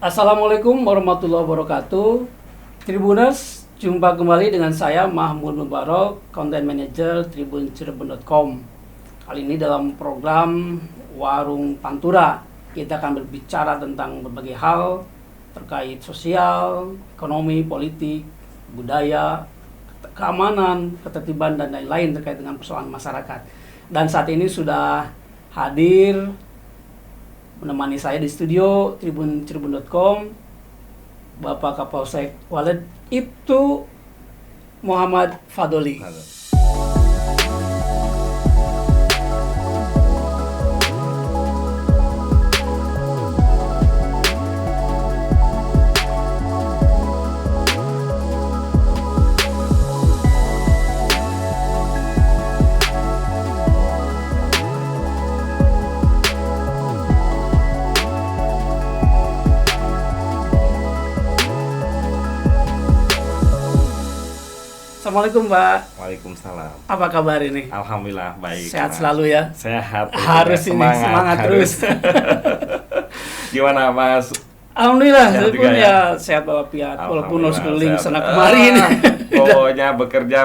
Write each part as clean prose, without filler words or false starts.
Assalamualaikum warahmatullahi wabarakatuh. Tribuners, jumpa kembali dengan saya Mahmud Mubarok, Content Manager tribuncirebon.com. Kali ini dalam program Warung Pantura, kita akan berbicara tentang berbagai hal terkait sosial, ekonomi, politik, budaya, keamanan, ketertiban, dan lain-lain terkait dengan persoalan masyarakat. Dan saat ini sudah hadir menemani saya di studio tribuncirebon.com Bapak Kapolsek Walet Ibtu Muhammad Fadoli. Halo. Assalamualaikum Pak. Waalaikumsalam. Apa kabar ini? Alhamdulillah baik. Sehat Mas. Selalu ya? Sehat. Harus ini semangat terus. Gimana Mas? Alhamdulillah, Sehat saya juga pun ya? ya sehat walafiat, walaupun harus keliling Alhamdulillah, sana sehat. kemari ini. Pokoknya bekerja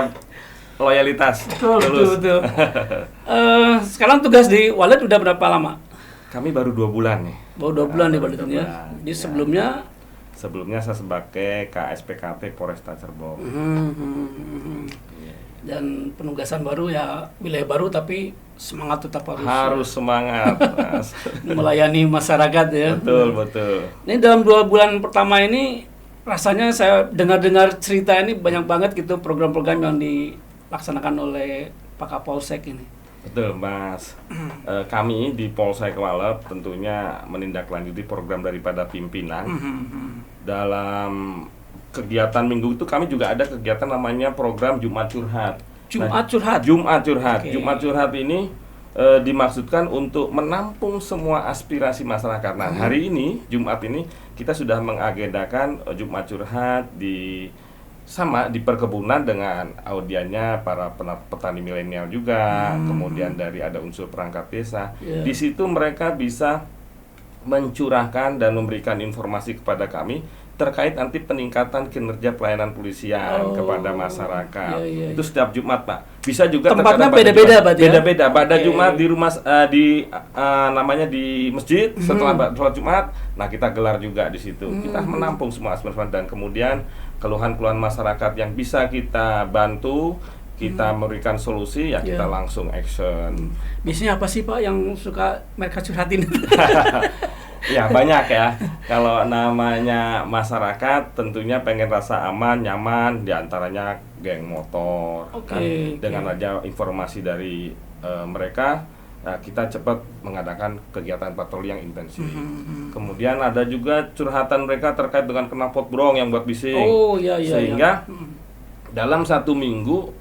loyalitas. Betul. Sekarang tugas di Walet udah berapa lama? Kami baru 2 bulan nih. Baru 2 bulan di Baru Walet 2 ini ya. bulan, Di ya. sebelumnya saya sebagai KSPKP Polresta Cirebon. Iya. Dan penugasan baru ya, wilayah baru tapi semangat tetap Harus semangat, Mas. melayani masyarakat ya. Betul. Ini dalam 2 bulan pertama ini rasanya saya dengar-dengar cerita ini banyak banget gitu program-program yang dilaksanakan oleh Pak Kapolsek ini. Betul, Mas. Kami di Polsek Walet tentunya menindaklanjuti program daripada pimpinan. Dalam kegiatan minggu itu kami juga ada kegiatan namanya program Jumat Curhat. Jumat Curhat? Jumat Curhat. Oke. Jumat Curhat ini dimaksudkan untuk menampung semua aspirasi masyarakat. Nah, hari ini, Jumat ini, kita sudah mengagendakan Jumat Curhat di perkebunan dengan audiennya para petani milenial juga, kemudian dari ada unsur perangkat desa. Yeah. Di situ mereka bisa mencurahkan dan memberikan informasi kepada kami terkait nanti peningkatan kinerja pelayanan polisian kepada masyarakat. Iya. Itu setiap Jumat, Pak. Bisa juga Tempatnya terkadang pada beda-beda, Jumat. berarti ya? Beda-beda. Pada Oke. Jumat di rumah namanya di masjid setelah sholat Jumat. Nah, kita gelar juga di situ. Kita menampung semua aspirasi dan kemudian keluhan-keluhan masyarakat yang bisa kita bantu, kita memberikan solusi, ya kita Iya. langsung action. Biasanya apa sih Pak yang suka mereka curhatin? Ya banyak ya. Kalau namanya masyarakat tentunya pengen rasa aman, nyaman, diantaranya geng motor. Oke, Dengan oke. aja informasi dari mereka, kita cepat mengadakan kegiatan patroli yang intensif. Kemudian ada juga curhatan mereka terkait dengan knalpot brong yang buat bising. Oh iya. Sehingga dalam 1 minggu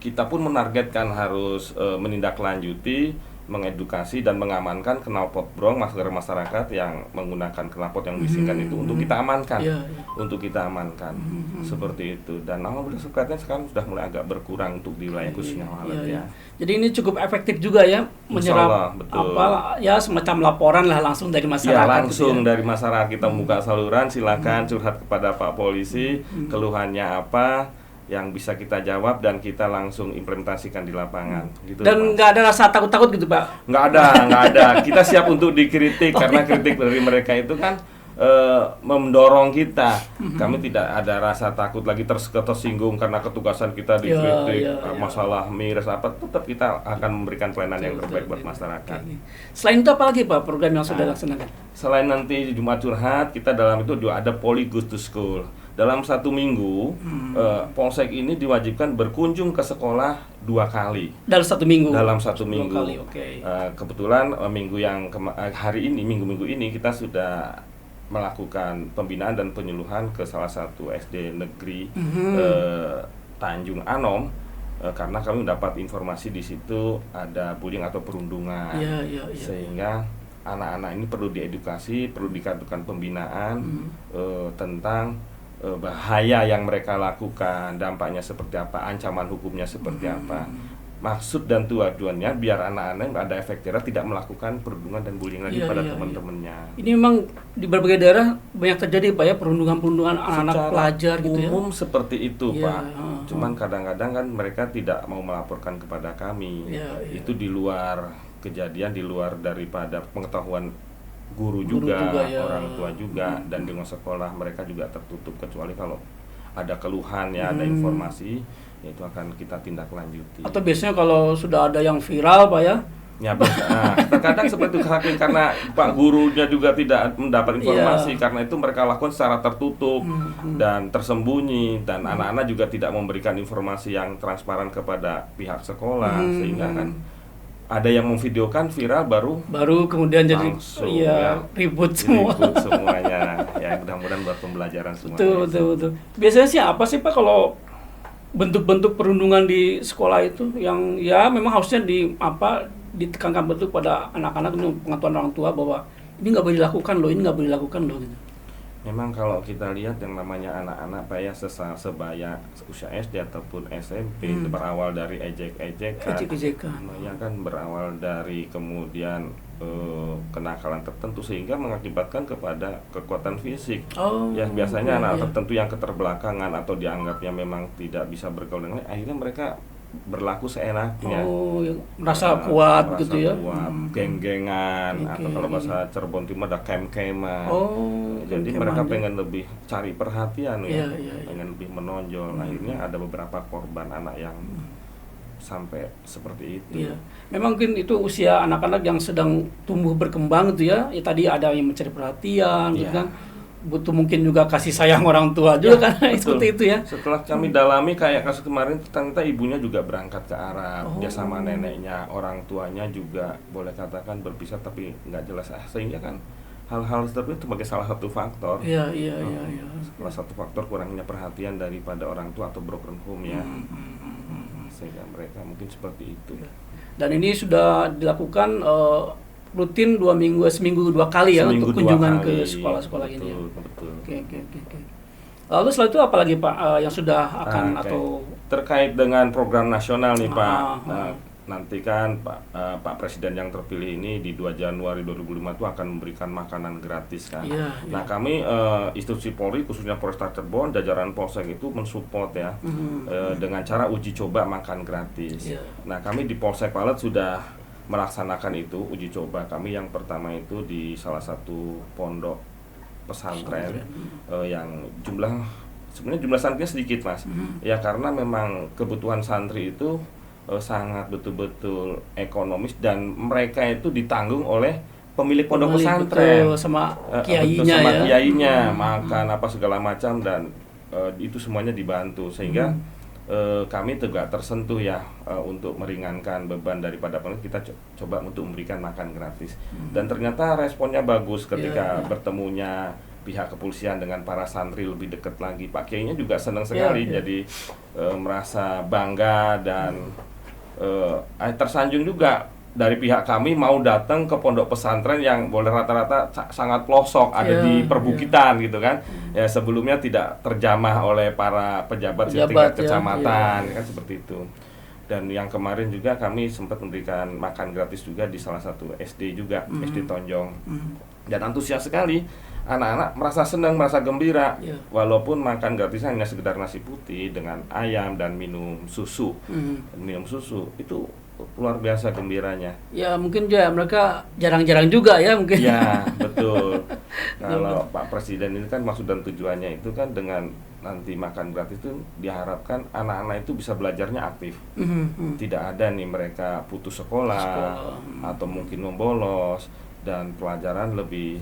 kita pun menargetkan harus menindaklanjuti, mengedukasi dan mengamankan knalpot brong masyarakat yang menggunakan knalpot yang bisingkan itu untuk kita amankan. Iya. Untuk kita amankan. Seperti itu. Dan alhamdulillah sekarang sudah mulai agak berkurang untuk di wilayah khususnya Walet Iya. ya. Jadi ini cukup efektif juga ya menyerap Insyaallah, betul. ya semacam laporan lah langsung dari masyarakat. Ya, gitu langsung ya. dari masyarakat kita membuka saluran, silakan curhat kepada Pak Polisi, keluhannya apa yang bisa kita jawab dan kita langsung implementasikan di lapangan. Gitu, Dan Mas. nggak ada rasa takut-takut gitu Pak? Nggak ada. Kita siap untuk dikritik karena kritik dari mereka itu kan mendorong kita. Kami tidak ada rasa takut lagi tersinggung karena ketugasan kita dikritik, Iya. masalah miras apa, tetap kita akan memberikan pelayanan yang terbaik buat masyarakat. Oke. Selain itu apa lagi Pak program yang sudah dilaksanakan? Selain nanti Jumat Curhat, kita dalam itu juga ada Poli Goes to School. Dalam 1 minggu, Polsek ini diwajibkan berkunjung ke sekolah 2 kali. Dalam 1 minggu? Dalam 1 2 minggu. kali, oke. Kebetulan hari ini, minggu-minggu ini kita sudah melakukan pembinaan dan penyuluhan ke salah satu SD negeri Tanjung Anom. Karena kami mendapat informasi di situ ada bullying atau perundungan. Iya. Sehingga anak-anak ini perlu diedukasi, perlu dikatakan pembinaan tentang bahaya yang mereka lakukan, dampaknya seperti apa, ancaman hukumnya seperti apa. maksud dan tujuannya biar anak-anak yang ada efek jerah tidak melakukan perundungan dan bullying lagi pada teman-temannya. Ini memang di berbagai daerah banyak terjadi Pak ya, perundungan anak-anak pelajar gitu ya. Umum seperti itu Pak. Cuman uh-huh. kadang-kadang kan mereka tidak mau melaporkan kepada kami. Itu di luar kejadian, di luar daripada pengetahuan guru juga orang tua juga, dan dengan sekolah mereka juga tertutup, kecuali kalau ada keluhan ya, ada informasi, itu akan kita tindak lanjuti. Atau biasanya kalau sudah ada yang viral Pak ya? Ya biasa. Nah, terkadang seperti itu karena Pak gurunya juga tidak mendapat informasi, karena itu mereka lakukan secara tertutup dan tersembunyi, dan anak-anak juga tidak memberikan informasi yang transparan kepada pihak sekolah, sehingga kan ada yang memvideokan viral baru kemudian jadi ribut semuanya. Ya mudah-mudahan buat pembelajaran semua. Betul. Biasanya sih apa sih Pak kalau bentuk-bentuk perundungan di sekolah itu yang ya memang harusnya ditekankan betul pada anak-anak, pengetahuan orang tua bahwa ini nggak boleh dilakukan loh, gitu. Memang kalau kita lihat yang namanya anak-anak Pak ya, sebaya usia SD ataupun SMP, berawal dari ejek-ejekan, ya kan, berawal dari kemudian kenakalan tertentu sehingga mengakibatkan kepada kekuatan fisik. Biasanya anak tertentu yang keterbelakangan atau dianggapnya memang tidak bisa bergaul dengan, akhirnya mereka berlaku seenaknya. Merasa kuat gitu ya. Geng-gengan, atau kalau bahasa Cirebon Timur ada kem-keman. Jadi mereka pengen lebih cari perhatian pengen lebih menonjol. Akhirnya ada beberapa korban anak yang sampai seperti itu. Memang mungkin itu usia anak-anak yang sedang tumbuh berkembang gitu ya. Tadi ada yang mencari perhatian gitu kan. Butuh mungkin juga kasih sayang orang tua juga kan, seperti itu ya. Setelah kami dalami kayak kasus kemarin, ternyata ibunya juga berangkat ke Arab, dia sama neneknya, orang tuanya juga boleh katakan berpisah tapi nggak jelas, sehingga kan hal-hal seperti itu sebagai salah satu faktor. Salah satu faktor kurangnya perhatian daripada orang tua atau broken home ya, sehingga mereka mungkin seperti itu. Dan ini sudah dilakukan rutin seminggu 2 kali ya, untuk kunjungan ke sekolah-sekolah ini ya. Betul. Oke. Lalu setelah itu apa lagi Pak yang sudah akan atau terkait dengan program nasional nih Pak. Nanti kan Pak Presiden yang terpilih ini di 2 Januari 2005 itu akan memberikan makanan gratis kan. Nah kami institusi Polri khususnya Polresta Cirebon, jajaran Polsek itu mensupport ya dengan cara uji coba makan gratis. Nah kami di Polsek Palet sudah melaksanakan itu uji coba kami. Yang pertama itu di salah satu pondok pesantren yang sebenarnya jumlah santrinya sedikit Mas. Ya karena memang kebutuhan santri itu sangat betul-betul ekonomis, dan mereka itu ditanggung oleh pemilik pondok pesantren sama kiainya makan apa segala macam, dan itu semuanya dibantu, sehingga kami juga tersentuh ya untuk meringankan beban daripada pengurus. Kita coba untuk memberikan makan gratis, dan ternyata responnya bagus ketika bertemunya pihak kepolisian dengan para santri lebih dekat lagi. Pak Kiainya juga senang sekali, jadi merasa bangga dan tersanjung juga dari pihak kami mau datang ke pondok pesantren yang boleh rata-rata sangat pelosok, ada di perbukitan gitu kan. Ya sebelumnya tidak terjamah oleh para pejabat tingkat kecamatan kan, seperti itu. Dan yang kemarin juga kami sempat memberikan makan gratis juga di salah satu SD juga, SD Tonjong. Dan antusias sekali, anak-anak merasa senang, merasa gembira, walaupun makan gratisnya hanya sekedar nasi putih dengan ayam dan minum susu. Minum susu itu luar biasa gembiranya. Ya mungkin juga mereka jarang-jarang juga ya mungkin. Ya betul. Kalau Pak Presiden ini kan maksud dan tujuannya itu kan dengan nanti makan gratis itu diharapkan anak-anak itu bisa belajarnya aktif. Tidak ada nih mereka putus sekolah atau mungkin membolos, dan pelajaran lebih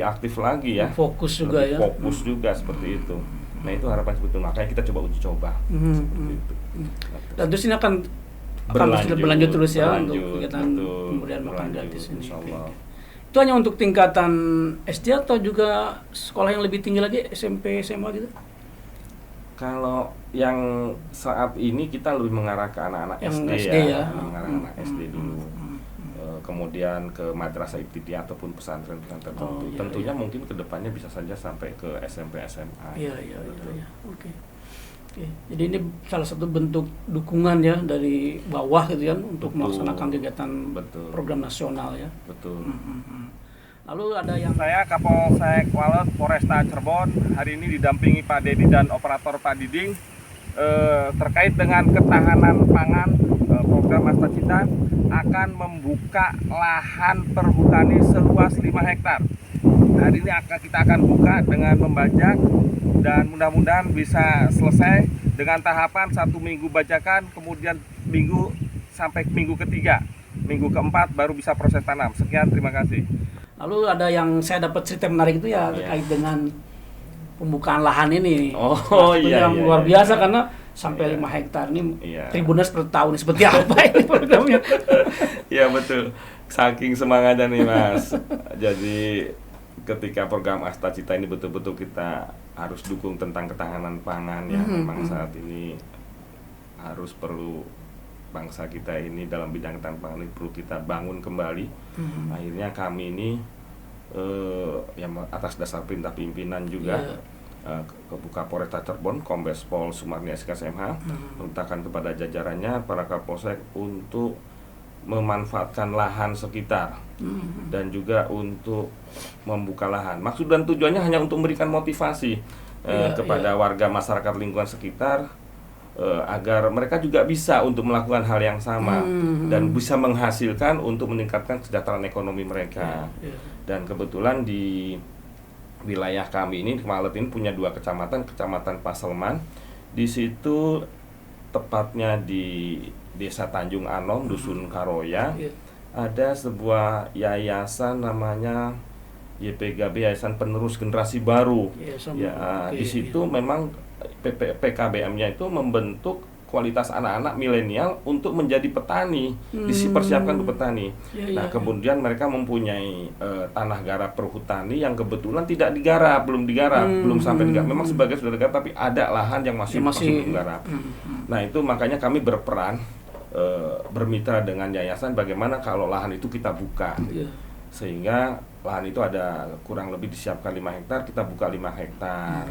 aktif lagi ya. Fokus juga seperti itu. Nah itu harapan sebetulnya, makanya kita coba uji coba. Itu. Dan terus ini akan berlanjut terus ya untuk kegiatan pemberian makan gratis ini. Itu hanya untuk tingkatan SD atau juga sekolah yang lebih tinggi lagi, SMP, SMA gitu? Kalau yang saat ini kita lebih mengarah ke anak-anak SD ya. Mengarah anak SD dulu. Kemudian ke madrasah ibtidaiyah ataupun pesantren-pesantren tertentu. Tentunya mungkin kedepannya bisa saja sampai ke SMP SMA. Iya. Oke. Oke. Jadi ini salah satu bentuk dukungan ya dari bawah gitu kan untuk Betul. melaksanakan kegiatan Betul. program nasional ya. Betul. Lalu ada yang Saya Kapolsek Walet Polresta Cirebon hari ini didampingi Pak Dedi dan operator Pak Diding terkait dengan ketahanan pangan. Program Asta Cita akan membuka lahan perhutani seluas 5 hektar. Hari ini kita akan buka dengan membajak dan mudah-mudahan bisa selesai dengan tahapan 1 minggu bajakan, kemudian minggu sampai minggu ketiga, minggu keempat baru bisa proses tanam. Sekian, terima kasih. lalu ada yang saya dapat cerita menarik itu ya terkait dengan pembukaan lahan ini. Oh, Salah satunya iya, yang iya, luar iya. biasa karena sampai Iya. 5 hektar ini Iya. Tribuners per tahun seperti apa ini programnya? Iya betul, saking semangatnya nih Mas. Jadi ketika program Asta Cita ini betul-betul kita harus dukung tentang ketahanan pangan ya. Memang saat ini harus perlu bangsa kita ini dalam bidang ketahanan pangan ini perlu kita bangun kembali. Akhirnya kami ini yang atas dasar perintah pimpinan juga Kebuka Polresta Cirebon, Kombes Pol Sumarni SKSMH memerintahkan kepada jajarannya para Kapolsek untuk memanfaatkan lahan sekitar dan juga untuk membuka lahan. Maksud dan tujuannya hanya untuk memberikan motivasi kepada warga masyarakat lingkungan sekitar agar mereka juga bisa untuk melakukan hal yang sama dan bisa menghasilkan untuk meningkatkan kesejahteraan ekonomi mereka. Dan kebetulan di wilayah kami ini, Walet ini punya 2 kecamatan, Kecamatan Paselman. Di situ tepatnya di Desa Tanjung Anom, Dusun Karoya, ada sebuah yayasan namanya YPGB, Yayasan Penerus Generasi Baru. Di situ memang PKBM-nya itu membentuk kualitas anak-anak milenial untuk menjadi petani, dipersiapkan untuk petani. Kemudian mereka mempunyai tanah garap perhutani yang kebetulan tidak digarap, belum sampai digarap. Memang sebagai sudah digarap, tapi ada lahan yang masih belum digarap. Nah itu makanya kami berperan bermitra dengan yayasan bagaimana kalau lahan itu kita buka, sehingga lahan itu ada kurang lebih disiapkan 5 hektar, kita buka 5 hektar,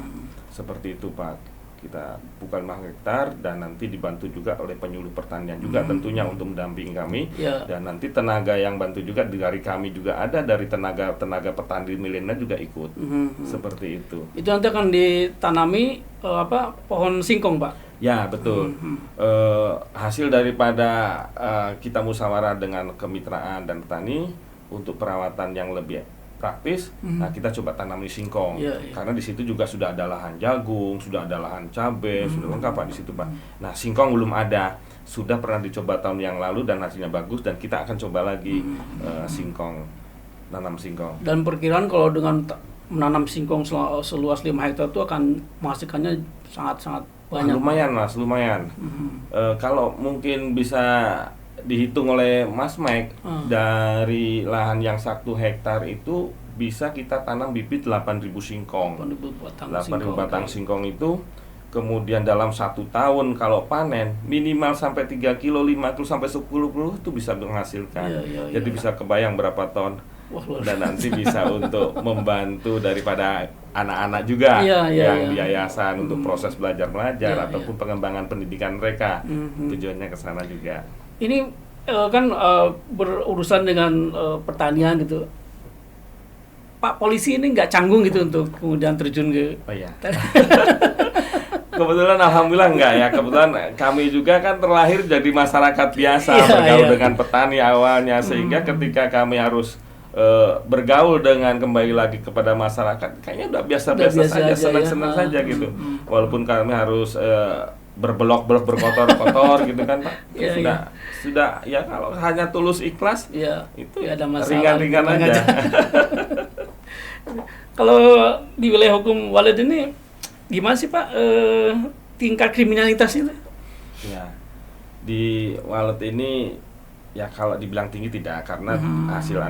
seperti itu Pak. Kita buka 5 hektar dan nanti dibantu juga oleh penyuluh pertanian juga tentunya untuk mendampingi kami. Dan nanti tenaga yang bantu juga dari kami juga ada, dari tenaga petani milenial juga ikut. Seperti itu. Itu nanti akan ditanami pohon singkong, Pak? Ya betul. Hasil daripada kita musyawarah dengan kemitraan dan petani untuk perawatan yang lebih praktis, nah kita coba tanami singkong, karena di situ juga sudah ada lahan jagung, sudah ada lahan cabai, sudah lengkap Pak di situ Pak. Nah singkong belum ada, sudah pernah dicoba tahun yang lalu dan hasilnya bagus, dan kita akan coba lagi singkong, nanam singkong. Dan perkiraan kalau dengan menanam singkong seluas 5 hektar itu akan menghasilkannya sangat-sangat banyak. Lumayan Mas, lumayan. Kalau mungkin bisa dihitung oleh Mas Mike, dari lahan yang 1 hektar itu bisa kita tanam bibit 8.000 singkong. 8.000 batang singkong itu kemudian dalam 1 tahun kalau panen minimal sampai 3 kilo, 5 kilo sampai 10 kilo itu bisa menghasilkan. Jadi bisa kebayang berapa ton. Dan nanti bisa untuk membantu daripada anak-anak juga yang di yayasan untuk proses belajar-belajar ataupun pengembangan pendidikan mereka. Tujuannya ke sana juga. Ini kan berurusan dengan pertanian gitu. Pak polisi ini nggak canggung gitu untuk kemudian terjun ke... Oh iya. Kebetulan alhamdulillah enggak ya. Kebetulan kami juga kan terlahir jadi masyarakat biasa, bergaul dengan petani awalnya, sehingga ketika kami harus bergaul dengan kembali lagi kepada masyarakat, kayaknya udah biasa-biasa saja, senang-senang saja gitu. Walaupun kami harus berbelok-belok, berkotor-kotor gitu kan Pak. Sudah ya kalau hanya tulus ikhlas itu ringan-ringan aja. Kalau di wilayah hukum Walet ini gimana sih Pak tingkat kriminalitas itu? Ya, di Walet ini ya kalau dibilang tinggi tidak, karena hasil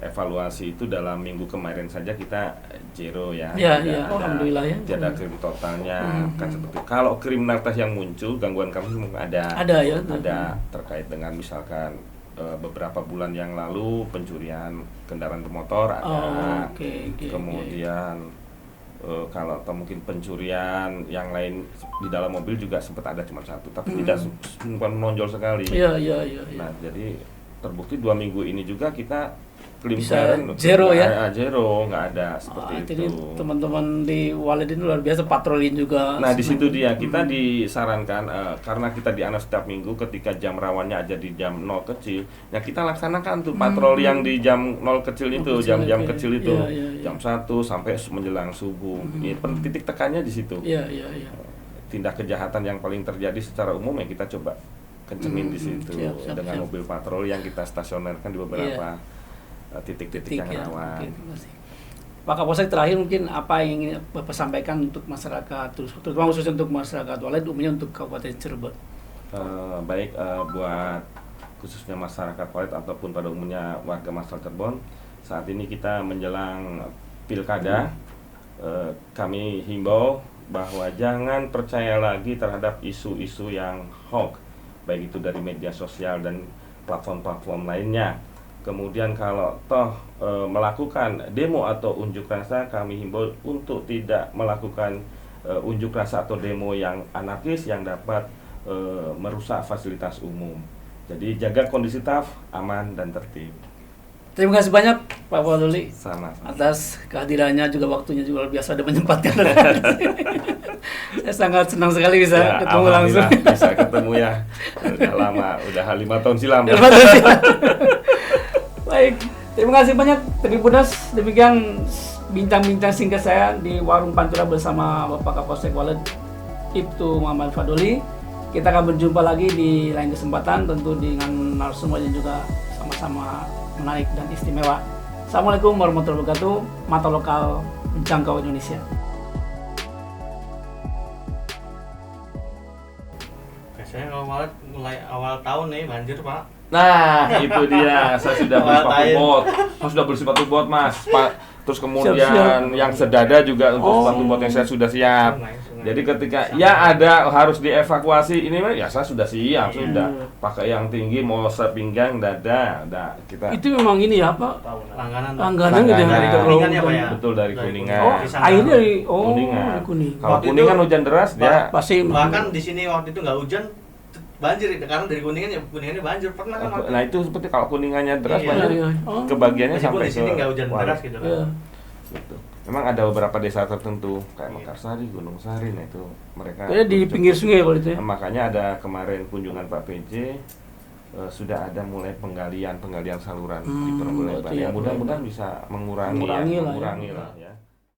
evaluasi itu dalam minggu kemarin saja kita zero ya. Alhamdulillah ya. Tidak ada krim totalnya kan seperti itu. Kalau kriminalitas yang muncul, gangguan kami ada terkait dengan misalkan beberapa bulan yang lalu pencurian kendaraan bermotor ada. Kemudian kalau atau mungkin pencurian yang lain di dalam mobil juga sempat ada cuma satu, tapi tidak menonjol sekali. Iya. Nah, jadi terbukti 2 minggu ini juga kita Bisa clean zero ya? zero, nggak ada seperti Jadi itu. teman-teman di Walid ini luar biasa patrolin juga. Nah, di situ dia kita disarankan karena kita diannounce setiap minggu ketika jam rawannya aja di jam 0 kecil. Nah, kita laksanakan tuh patroli yang di jam 0 kecil itu, jam-jam kecil itu. Iya. Jam 1 sampai menjelang subuh. Ini titik tekannya di situ. Iya. Tindak kejahatan yang paling terjadi secara umum ya kita coba kencengin di situ Siap. dengan mobil patroli yang kita stasionerkan di beberapa titik-titik yang rawan. Pak Kapolsek, terakhir mungkin apa yang ingin Bapak sampaikan untuk masyarakat, terutama khususnya untuk masyarakat Walid, umumnya untuk Kabupaten Cirebon. Baik, buat khususnya masyarakat Walid ataupun pada umumnya warga masyarakat Cirebon, saat ini kita menjelang pilkada, kami himbau bahwa jangan percaya lagi terhadap isu-isu yang hoax, baik itu dari media sosial dan platform-platform lainnya. Kemudian kalau toh melakukan demo atau unjuk rasa, kami himbau untuk tidak melakukan unjuk rasa atau demo yang anarkis yang dapat merusak fasilitas umum. Jadi jaga kondisitas, aman dan tertib. Terima kasih banyak Pak Fadoli Sama-sama. atas kehadirannya, juga waktunya juga luar biasa, udah menyempatkan. Saya sangat senang sekali bisa ketemu langsung. Bisa ketemu ya. Udah lama, udah 5 tahun silam. Baik, terima kasih banyak Tribunas. Demikian bincang-bincang singkat saya di Warung Pantura bersama Bapak Kapolsek Walid Ibtu Muhammad Fadoli. Kita akan berjumpa lagi di lain kesempatan, tentu dengan narasumber yang juga sama-sama menarik dan istimewa. Assalamualaikum warahmatullahi wabarakatuh. Mata lokal menjangkau Indonesia. Biasanya kalau mulai awal tahun nih banjir, Pak. Nah, itu dia. Saya sudah beli sepatu bot, Mas. Terus kemudian Siap. yang sedada juga untuk sepatu bot yang saya sudah siap. Jadi ketika ada harus dievakuasi, ini ya saya sudah siap, sudah pakai yang tinggi, mau sepinggang, dada, kita. Itu memang ini ya Pak? Langganan gitu ya? Dari Kuningan ya Pak ya? Betul, dari Kuningan. Oh, airnya dari Kuningan. dari Kuningan. Kalau Waktu Kuningan itu, hujan deras dia Pasti Bahkan di sini waktu itu nggak hujan, banjir karena dari Kuningan ya, Kuningannya banjir pernah kan? Pak? nah itu seperti kalau Kuningannya deras Iya. banjir Iya. Oh. kebagiannya Meskipun sampai di sini ke nggak hujan Walid. deras gitu kan. Iya. Gitu. Memang ada beberapa desa tertentu kayak Mekarsari, Gunung Sari, nah itu mereka Kayaknya di pinggir sungai kalau itu ya. Makanya ada kemarin kunjungan Pak PJ, sudah ada mulai penggalian saluran di Perumbulan. berarti ya, Mudah-mudahan bisa mengurangi Mengurangi lah ya. mengurangi lah ya.